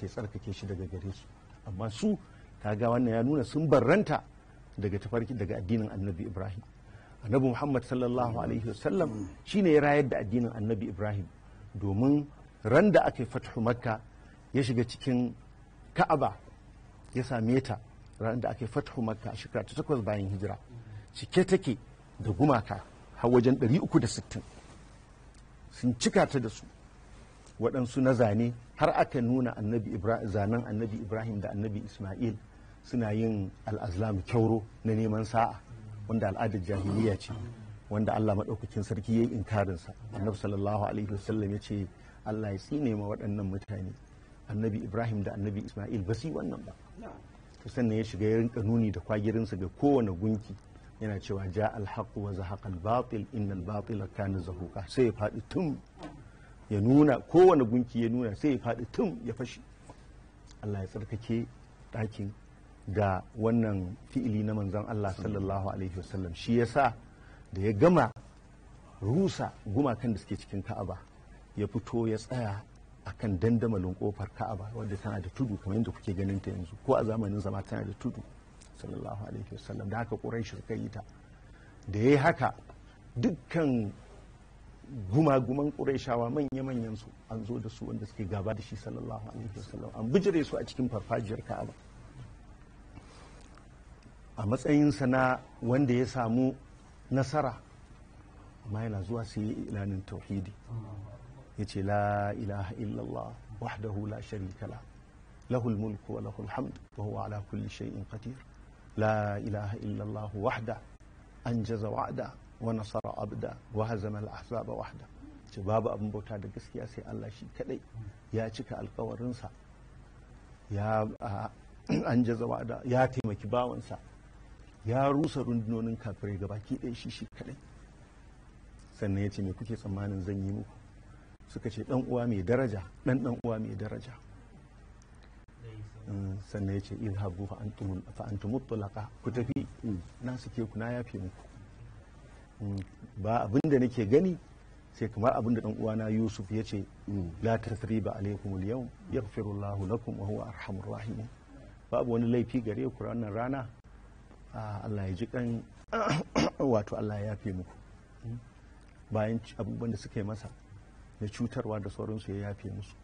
ya tsarkake shi daga gare su. Amma su kaga wannan ya nuna sun barranta daga tafarki daga addinin annabi Ibrahim. Annabi Muhammad sallallahu alaihi wasallam shine ya rayar da addinin annabi Ibrahim, domin ran da aka yi fathu Makka ya shiga cikin Ka'aba ya same ta, ran da aka yi fathu Makka a shekara ta 8 bayan hijira, cike take da gumaka har wajen 360 sun cika ta da su, waɗansu na zane, har aka nuna zanen annabi Ibrahim da annabi Ismail suna yin al'azlam kyauro na neman sa'a, wanda al'adar jahiliya ce, wanda Allah maɗaukakin sarki ya yi inkarinsa. Annabi sallallahu alaihi wasallam ya ce Allah ya tsine ma waɗannan mutane, annabi Ibrahim da annabi Ismail ba su yi wannan ba. To sannan ya shiga ya rinka nuni da kwagirinsa ga kowane gunki, yana cewa ja alhaq wa zahaqa albatil innal batila kana zahuqa, sai ya faɗi tun ya nuna kowane gunki, ya nuna sai ya faɗi tun ya fashi. Allah ya tsarkake ɗakin ga wannan fi'ili na manzon Allah sallallahu alaihi wasallam. Shi yasa da ya gama rusa gumakan da suke cikin Ka'aba, ya fito ya tsaya akan dandamalin kofar Ka'aba wadda tana da tudu kamar yadda kuke ganin ta yanzu, ko a zamanin zama tana da tudu sallallahu alaihi wasallam. Da haka Quraysh suka yi ta. Da yayi haka dukkan gumaguman Qurayshawa manya-manyan su an zo da su wanda suke gaba da shi sallallahu alaihi wasallam, an bijire su a cikin farfajiyar Ka'aba a matsayinsa na wanda ya samu nasara. Amma yana zuwa sai ya ilanin tauhidi, ya ce la ilaha illallah wahdahu la sharika la lahul mulku wa lahul hamd wa huwa ala kulli shay'in qadir, la ilaha illallah wahda anjaza wa'da wa nasara abda wa hazama al-ahzaba wahda. Ce babu abin bauta da gaskiya sai Allah shi kadai, ya cika alkawarinsa, ya anjaza wa'da, ya taimaki bawansa, ya rusa rundunonin kafirai gabaki ɗaya shi kadai. Sannan ya ce me kuke tsammanin zan yi muku? Suka ce dan uwa mai daraja, dan uwa mai daraja. Sannan ya ce izhabu fa antum mutlaqa, ku tafi, na suke ku, na yafe muku. Ba abin da nake gani sai kamar abin da dan uwana Yusuf ya ce la tasriba alaikum al-yawm yaghfirullahu lakum wa huwa arhamur rahimin. Babu wani laifi gare ku wannan rana, Allah ya ji kan wato Allah ya yafe muku. Bayan abubuwan da suka yi masa na cutarwa da sauransu ya yafe musu.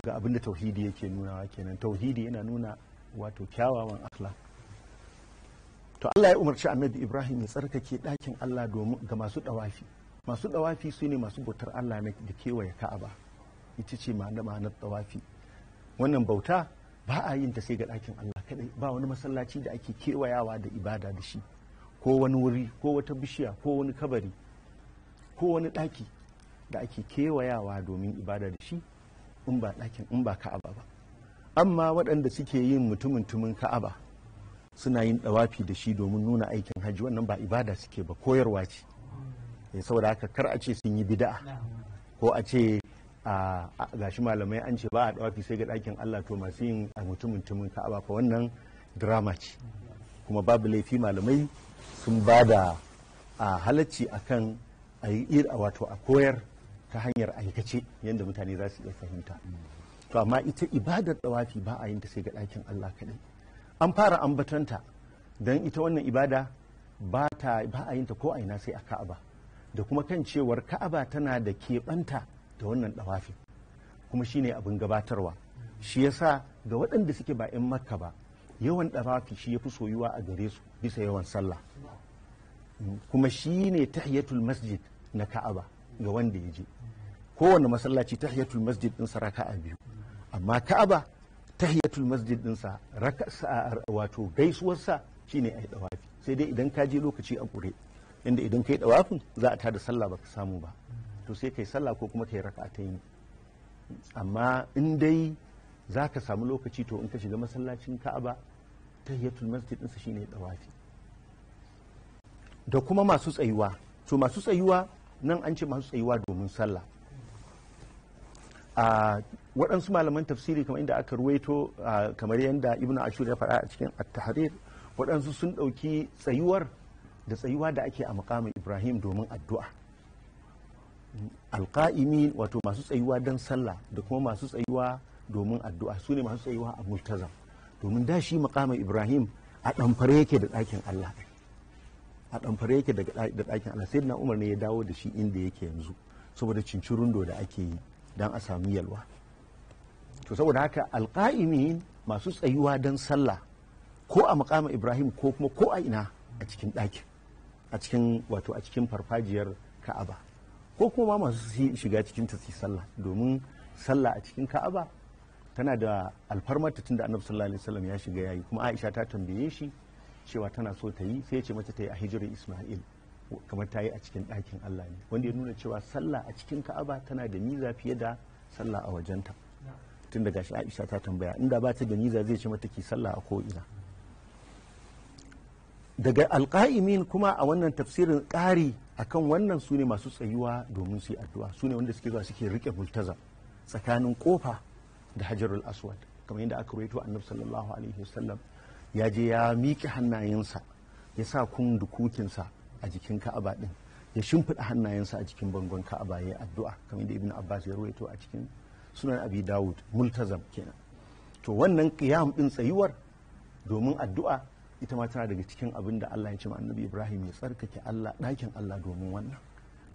Ga abin da tauhidi yake nunawa kenan. Tauhidi yana nuna wato kyawawan akhlaq. To Allah ya umarci annabi Ibrahim ya tsarkake ɗakin Allah domin ga masu ɗawafi. Masu ɗawafi su ne masu bautar Allah da kewaye Ka'aba. Ita ce ma'anar ɗawafi. Wannan bauta ba a yin ta sai ga ɗakin Allah kadai. Ba wani masallaci da ake kewayawa da ibada da shi, ko wani wuri, ko wata bishiya, ko wani kabari, ko wani ɗaki da ake kewayawa domin ibada da shi in ba ɗakin, in ba Ka'aba ba. Amma waɗanda suke yin mutumin Ka'aba suna yin ɗawafi da shi domin nuna aikin hajji, wannan ba ibada suke ba, koyarwa ce. Saboda haka kar a ce sun yi bid'a, ko a ce gashi malamai an ce ba a ɗawafi sai ga ɗakin Allah, to masu yin mutumin Ka'aba fa wannan drama ce. Kuma babu laifi, malamai sun ba da halacci akan a yi wato a koyar ta hanyar aikace yadda mutane za su iya fahimta. To amma ita ibadar ɗawafi ba a yin ta sai ga ɗakin Allah kaɗai. An fara ambatanta don ita wannan ibada ba a yin ta ko aina sai a Ka'aba, da kuma kan cewar Ka'aba tana da keɓanta da wannan ɗawafi, kuma shine abin gabatarwa. Shi yasa ga waɗanda suke ba 'yan Makka ba, yawan ɗawafi shi ya fi soyuwa a gare su bisa yawan sallah. Kuma shi ne tahiyatul masjid na Ka'aba ga wanda ya je. Kowane masallaci tahiyatul masjid ɗinsa raka'a 2, amma Ka'aba tahiyatul masjid ɗinsa wato gaisuwarsa shine ai ɗawafi. Sai dai idan ka je lokaci a ƙure, inda idan kai ɗawafin za a tada sallah baka samu ba, to sai kai sallah ko kuma kai raka'atayn. Amma in dai za ka samu lokaci, to in ka shiga masallacin Ka'aba tahiyatul masjid ɗinsa shine ɗawafi. Da kuma masu tsayuwa, to masu tsayuwa nan an ce masu tsayuwa domin sallah. Waɗansu malaman tafsiri kamar inda aka ruwaito, kamar yadda Ibn Ashur ya faɗa a cikin At-Tahrir, waɗansu sun ɗauki tsayuwar da tsayuwa da ake a makamin Ibrahim domin addu'a. Alƙa'imi wato masu tsayuwa don sallah, da kuma masu tsayuwa domin addu'a su ne masu tsayuwa a multazam domin da shi maqama Ibrahim a ɗamfare yake da ɗakin Allah a ɗamfare yake da ɗakin Allah sai na Umar ne ya dawo da shi inda yake yanzu saboda cincirundo da ake yi don a samu yalwa to saboda haka alƙa'imin masu tsayuwa don sallah ko a maqama Ibrahim ko kuma ko a ina a cikin ɗakin a cikin wato a cikin farfajiyar Ka'aba ko kuma masu shiga cikin ta sallah domin sallah a cikin Ka'aba tana da alfarmar tun da Annabi sallallahu alaihi wasallam ya shiga yayi kuma Aisha ta tambaye shi cewa tana so ta yi sai ya ce mata ta yi a hijirar Isma'il kamar ta yi a cikin ɗakin Allah ne wanda ya nuna cewa sallah a cikin Ka'aba tana da miza fiye da sallah a wajenta tun daga shi Aisha ta tambaya inda ba ta da miza zai ce mata ki sallah a ko ina daga alƙa'imin kuma a wannan tafsirin ƙari akan wannan su ne masu tsayuwa domin su yi addu'a su ne wanda suke zuwa suke rike multazam tsakanin kofa da hajarul aswad kamar yadda aka rawaito annabi sallallahu alaihi wasallam ya je ya miƙe hannayensa ya sa kundukukinsa a jikin ka'aba din ya shimfiɗa hannayensa a jikin bangon ka'aba ya yi addu'a kamar yadda ibn abbas ya rawaito a cikin sunan abi dawud multazam kenan to wannan qiyam din tsayuwar domin addu'a ita ma tana daga cikin abin da Allah ya ce ma annabi Ibrahim ya tsarkake Allah ɗakin Allah domin wannan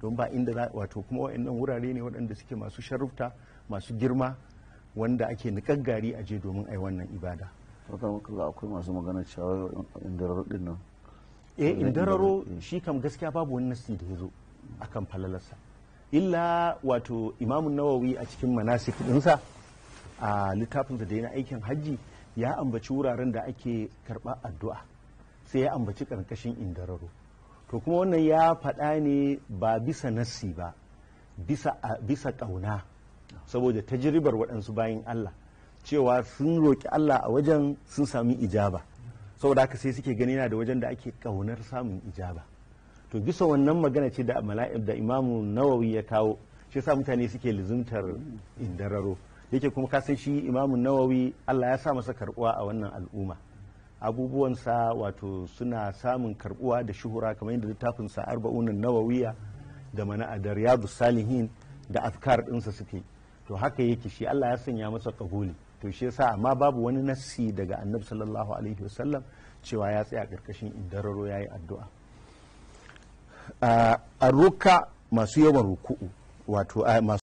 don ba inda wato kuma waɗannan wurare ne waɗanda suke masu sharufta masu girma wanda ake niƙar gari a je domin ai wannan ibada akwai masu magana cewa indararo din nan indararo shi kam gaskiya babu wani nasi da ya zo akan falalarsa illa wato imamun nawawi a cikin manasik ɗinsa a littafinsa da yana aikin hajji ya ambaci wuraren da ake karɓa addu'a sai ya ambaci ƙarƙashin indararo to kuma wannan ya faɗa ne ba bisa nassi ba bisa ƙauna saboda tajribar waɗansu bayan Allah cewa sun roƙi Allah a wajen sun sami ijaba saboda haka sai suke gani yana da wajen da ake ƙaunar samun ijaba to bisa wannan magana ce da mala'ib da imamu nawawi ya kawo shi sa mutane suke lizumtar indararo yake kuma kasan shi imamun nawawi Allah ya sa masa karbuwa a wannan al'umma abubuwansa wato suna samun karbuwa da shuhura kamar yadda littafinsa arba'unan nawawiya da mana da riyadus salihin da afkar ɗinsa suke to haka yake shi Allah ya sanya masa kabuli to shi yasa amma babu wani nassi daga annabi sallallahu alaihi wasallam cewa ya tsaya karkashin indararo yayi addu'a a ruka masu yawan ruku'u wato